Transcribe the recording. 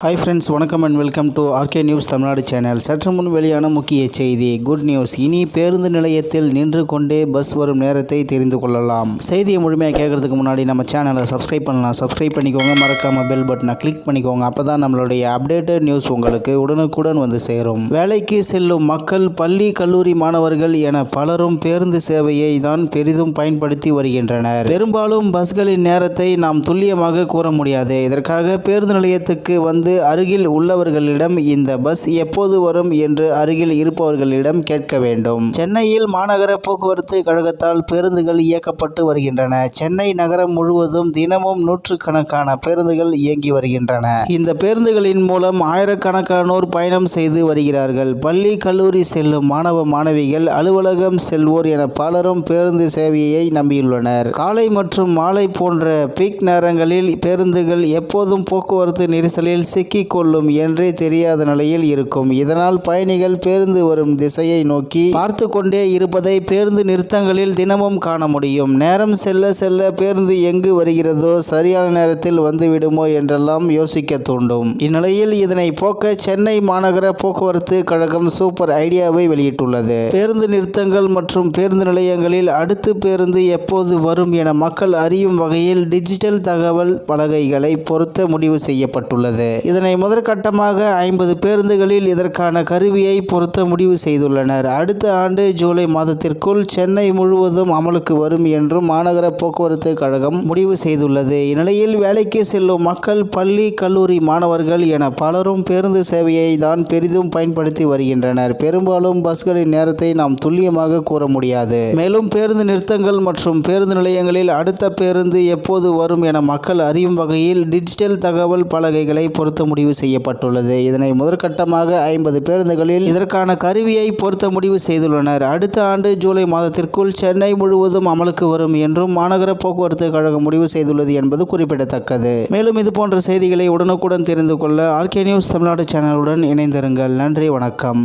Hi friends, வணக்கம் and welcome to RK news Tamil Nadu channel. சற்று முன் வெளியான முக்கிய செய்தி. Good news. இனி பேருந்து நிலையத்தில் நின்று கொண்டே பஸ் வரும் நேரத்தை தெரிந்து கொள்ளலாம். செய்தியை முழுமையாக கேட்கறதுக்கு முன்னாடி நம்ம சேனலை சப்ஸ்கிரைப் பண்ணலாம். சப்ஸ்கிரைப் பண்ணிக்கோங்க. மறக்காம பெல் பட்டனை கிளிக் பண்ணிக்கோங்க. அப்போ தான் நம்மளுடைய அப்டேட்டட் நியூஸ் உங்களுக்கு உடனுக்குடன் வந்து சேரும். வேலைக்கு செல்லும் மக்கள், பள்ளி கல்லூரி மாணவர்கள் என பலரும் பேருந்து சேவையை தான் பெரிதும் பயன்படுத்தி வருகின்றனர். பெரும்பாலும் பஸ்களின் நேரத்தை நாம் துல்லியமாக கூற முடியாது. இதற்காக பேருந்து நிலையத்துக்கு வந்து அருகில் உள்ளவர்களிடம் இந்த பஸ் எப்போது வரும் என்று அருகில் இருப்பவர்களிடம் கேட்க வேண்டும். சென்னையில் மாநகர போக்குவரத்து கழகத்தால் பேருந்துகள் இயக்கப்பட்டு வருகின்றன. சென்னை நகரம் முழுவதும் தினமும் நூற்றுக்கணக்கான பேருந்துகள் இயங்கி வருகின்றன. இந்த பேருந்துகளின் மூலம் ஆயிரக்கணக்கானோர் பயணம் செய்து வருகிறார்கள். பள்ளி கல்லூரி செல்லும் மாணவ மாணவிகள், அலுவலகம் செல்வோர் என பலரும் பேருந்து சேவையை நம்பியுள்ளனர். காலை மற்றும் மாலை போன்ற பீக் நேரங்களில் பேருந்துகள் எப்போதும் போக்குவரத்து நெரிசலில் சிக்கிக் கொள்ளும் என்றே தெரியாத நிலையில் இருக்கும். இதனால் பயணிகள் பேருந்து வரும் திசையை நோக்கி பார்த்து கொண்டே இருப்பதை பேருந்து நிறுத்தங்களில் தினமும் காண முடியும். நேரம் செல்ல செல்ல பேருந்து எங்கு வருகிறதோ சரியான நேரத்தில் வந்துவிடுமோ என்றெல்லாம் யோசிக்க தூண்டும். இந்நிலையில் இதனை போக்க சென்னை மாநகர போக்குவரத்து கழகம் சூப்பர் ஐடியாவை வெளியிட்டுள்ளது. பேருந்து நிறுத்தங்கள் மற்றும் பேருந்து நிலையங்களில் அடுத்து பேருந்து எப்போது வரும் என மக்கள் அறியும் வகையில் டிஜிட்டல் தகவல் பலகைகளை பொருத்த முடிவு செய்யப்பட்டுள்ளது. இதனை முதற்கட்டமாக 50 பேருந்துகளில் இதற்கான கருவியை பொருத்த முடிவு செய்துள்ளனர். அடுத்த ஆண்டு ஜூலை மாதத்திற்குள் சென்னை முழுவதும் அமலுக்கு வரும் என்றும் மாநகர போக்குவரத்து கழகம் முடிவு செய்துள்ளது. இந்நிலையில் வேலைக்கு செல்லும் மக்கள், பள்ளி கல்லூரி மாணவர்கள் என பலரும் பேருந்து சேவையை தான் பெரிதும் பயன்படுத்தி வருகின்றனர். பெரும்பாலும் பஸ்களின் நேரத்தை நாம் துல்லியமாக கூற முடியாது. மேலும் பேருந்து நிறுத்தங்கள் மற்றும் பேருந்து நிலையங்களில் அடுத்த பேருந்து எப்போது வரும் என மக்கள் அறியும் வகையில் டிஜிட்டல் தகவல் பலகைகளை பொருத்த முடிவு செய்யப்பட்டுள்ளது. இதனை முதற்கட்டமாக 50 பேருந்துகளில் இதற்கான கருவியை பொருத்த முடிவு செய்துள்ளனர். அடுத்த ஆண்டு ஜூலை மாதத்திற்குள் சென்னை முழுவதும் அமலுக்கு வரும் என்றும் மாநகர போக்குவரத்து கழகம் முடிவு செய்துள்ளது என்பது குறிப்பிடத்தக்கது. மேலும் இது போன்ற செய்திகளை உடனுக்குடன் தெரிந்து கொள்ள ஆர்கே நியூஸ் தமிழ்நாடு சேனலுடன் இணைந்திருங்கள். நன்றி, வணக்கம்.